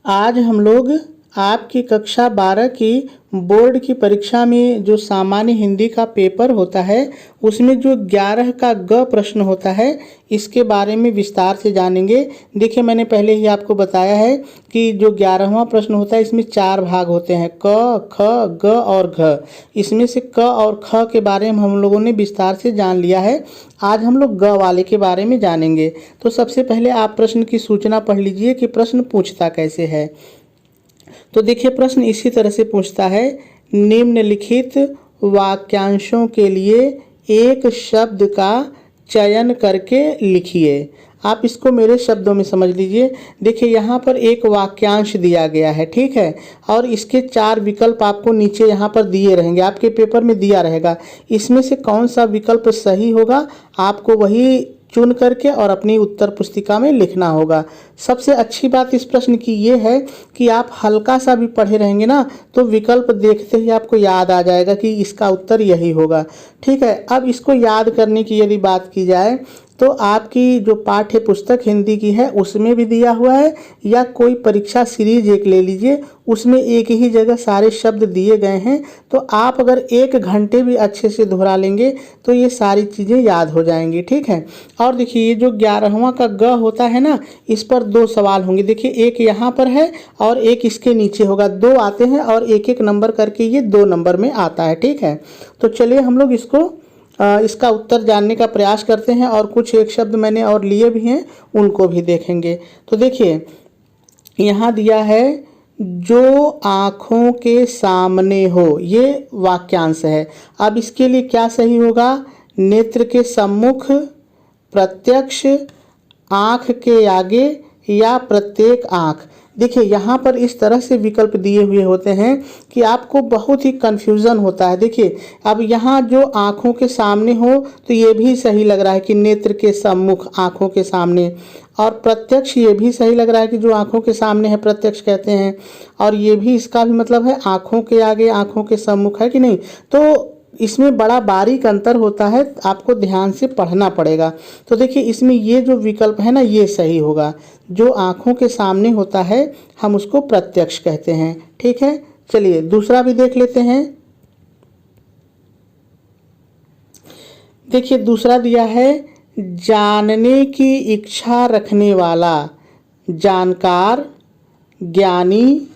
आज हम लोग आपकी कक्षा 12 की बोर्ड की परीक्षा में जो सामान्य हिंदी का पेपर होता है उसमें जो 11 का ग प्रश्न होता है इसके बारे में विस्तार से जानेंगे। देखिए, मैंने पहले ही आपको बताया है कि जो 11वां प्रश्न होता है इसमें 4 भाग होते हैं, क, ख, ग और घ। इसमें से क और ख के बारे में हम लोगों ने विस्तार से जान लिया है। आज हम लोग ग वाले के बारे में जानेंगे। तो सबसे पहले आप प्रश्न की सूचना पढ़ लीजिए कि प्रश्न पूछता कैसे है। तो देखिए, प्रश्न इसी तरह से पूछता है, निम्नलिखित वाक्यांशों के लिए एक शब्द का चयन करके लिखिए। आप इसको मेरे शब्दों में समझ लीजिए। देखिए, यहाँ पर एक वाक्यांश दिया गया है, ठीक है, और इसके 4 विकल्प आपको नीचे यहाँ पर दिए रहेंगे, आपके पेपर में दिया रहेगा। इसमें से कौन सा विकल्प सही होगा आपको वही चुन करके और अपनी उत्तर पुस्तिका में लिखना होगा। सबसे अच्छी बात इस प्रश्न की ये है कि आप हल्का सा भी पढ़े रहेंगे ना तो विकल्प देखते ही आपको याद आ जाएगा कि इसका उत्तर यही होगा, ठीक है। अब इसको याद करने की यदि बात की जाए तो आपकी जो पाठ्य पुस्तक हिंदी की है उसमें भी दिया हुआ है, या कोई परीक्षा सीरीज एक ले लीजिए, उसमें एक ही जगह सारे शब्द दिए गए हैं। तो आप अगर 1 घंटे भी अच्छे से दोहरा लेंगे तो ये सारी चीज़ें याद हो जाएंगी, ठीक है। और देखिए, ये जो 11वां का ग होता है ना, इस पर 2 सवाल होंगे। देखिए, एक यहाँ पर है और एक इसके नीचे होगा, 2 आते हैं और एक एक नंबर करके ये 2 नंबर में आता है, ठीक है। तो चलिए हम लोग इसका उत्तर जानने का प्रयास करते हैं, और कुछ एक शब्द मैंने और लिए भी हैं उनको भी देखेंगे। तो देखिए, यहाँ दिया है, जो आँखों के सामने हो, ये वाक्यांश है। अब इसके लिए क्या सही होगा? नेत्र के सम्मुख, प्रत्यक्ष, आँख के आगे, या प्रत्येक आँख। देखिए, यहाँ पर इस तरह से विकल्प दिए हुए होते हैं कि आपको बहुत ही कन्फ्यूज़न होता है। देखिए, अब यहाँ जो आँखों के सामने हो तो ये भी सही लग रहा है कि नेत्र के सम्मुख, आँखों के सामने, और प्रत्यक्ष ये भी सही लग रहा है कि जो आँखों के सामने है प्रत्यक्ष कहते हैं, और ये भी इसका भी मतलब है आँखों के आगे, आँखों के सम्मुख, है कि नहीं। तो इसमें बड़ा बारीक अंतर होता है, आपको ध्यान से पढ़ना पड़ेगा। तो देखिए, इसमें ये जो विकल्प है ना ये सही होगा। जो आँखों के सामने होता है हम उसको प्रत्यक्ष कहते हैं, ठीक है। चलिए दूसरा भी देख लेते हैं। देखिए, दूसरा दिया है, जानने की इच्छा रखने वाला, जानकार, ज्ञानी,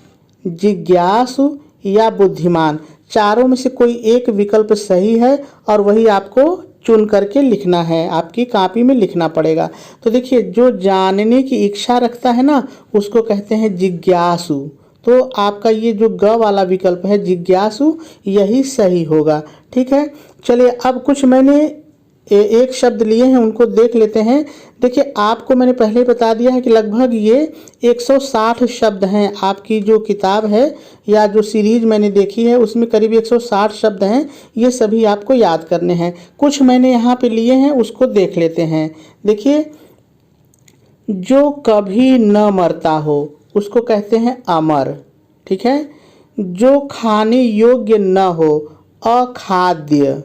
जिज्ञासु या बुद्धिमान। चारों में से कोई एक विकल्प सही है और वही आपको चुन करके लिखना है, आपकी कॉपी में लिखना पड़ेगा। तो देखिए, जो जानने की इच्छा रखता है ना उसको कहते हैं जिज्ञासु। तो आपका ये जो ग वाला विकल्प है जिज्ञासु, यही सही होगा, ठीक है। चलिए, अब कुछ मैंने एक शब्द लिए हैं उनको देख लेते हैं। देखिए, आपको मैंने पहले ही बता दिया है कि लगभग ये 160 शब्द हैं। आपकी जो किताब है या जो सीरीज मैंने देखी है उसमें करीब 160 शब्द हैं। ये सभी आपको याद करने हैं। कुछ मैंने यहाँ पे लिए हैं उसको देख लेते हैं। देखिए, जो कभी न मरता हो उसको कहते हैं अमर, ठीक है। जो खाने योग्य न हो, अखाद्य।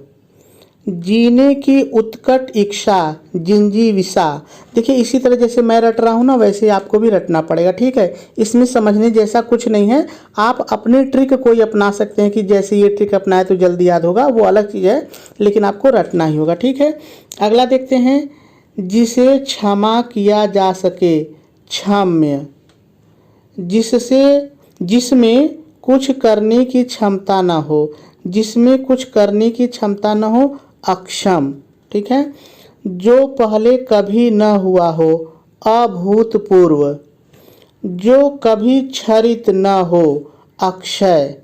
जीने की उत्कट इच्छा, जिंजीविषा। देखिए, इसी तरह जैसे मैं रट रहा हूँ ना वैसे आपको भी रटना पड़ेगा, ठीक है। इसमें समझने जैसा कुछ नहीं है, आप अपने ट्रिक कोई अपना सकते हैं कि जैसे ये ट्रिक अपनाए तो जल्दी याद होगा, वो अलग चीज़ है, लेकिन आपको रटना ही होगा, ठीक है। अगला देखते हैं, जिसे क्षमा किया जा सके, क्षम्य। जिसमें कुछ करने की क्षमता ना हो, जिसमें कुछ करने की क्षमता न हो, अक्षम, ठीक है। जो पहले कभी न हुआ हो, अभूतपूर्व। जो कभी क्षरित न हो, अक्षय।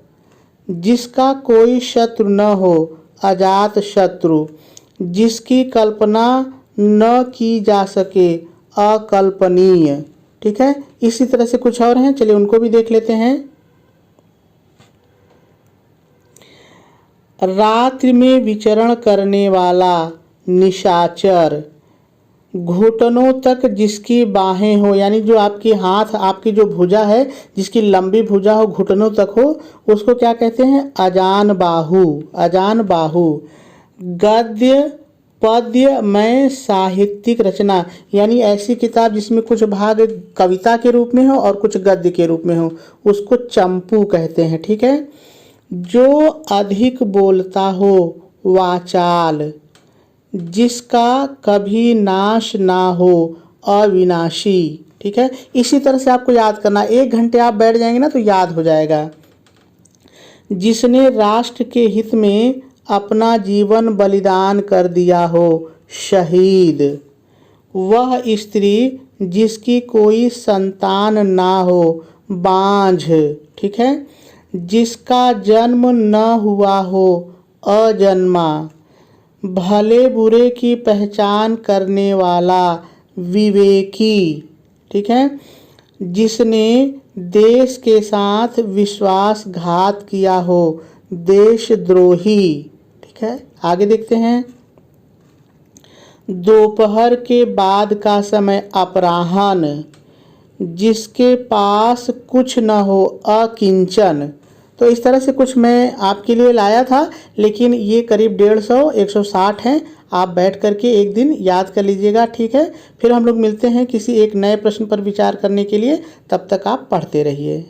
जिसका कोई शत्रु न हो, अजात शत्रु। जिसकी कल्पना न की जा सके, अकल्पनीय, ठीक है। इसी तरह से कुछ और हैं, चलिए उनको भी देख लेते हैं। रात्रि में विचरण करने वाला, निशाचर। घुटनों तक जिसकी बाहें हो, यानी जो आपकी हाथ, आपकी जो भुजा है जिसकी लंबी भुजा हो, घुटनों तक हो, उसको क्या कहते हैं? अजान बाहु, अजान बाहु। गद्य पद्यमय साहित्यिक रचना, यानी ऐसी किताब जिसमें कुछ भाग कविता के रूप में हो और कुछ गद्य के रूप में हो, उसको चंपू कहते हैं। ठीक है। जो अधिक बोलता हो वाचाल, जिसका कभी नाश ना हो अविनाशी। ठीक है। इसी तरह से आपको याद करना, 1 घंटे आप बैठ जाएंगे ना तो याद हो जाएगा। जिसने राष्ट्र के हित में अपना जीवन बलिदान कर दिया हो शहीद। वह स्त्री जिसकी कोई संतान ना हो बांझ। ठीक है। जिसका जन्म न हुआ हो अजन्मा। भले बुरे की पहचान करने वाला विवेकी। ठीक है। जिसने देश के साथ विश्वासघात किया हो देशद्रोही। ठीक है। आगे देखते हैं। दोपहर के बाद का समय अपराह्न, जिसके पास कुछ न हो अकिंचन। तो इस तरह से कुछ मैं आपके लिए लाया था, लेकिन ये करीब 150-160 हैं। आप बैठ करके एक दिन याद कर लीजिएगा। ठीक है। फिर हम लोग मिलते हैं किसी एक नए प्रश्न पर विचार करने के लिए। तब तक आप पढ़ते रहिए।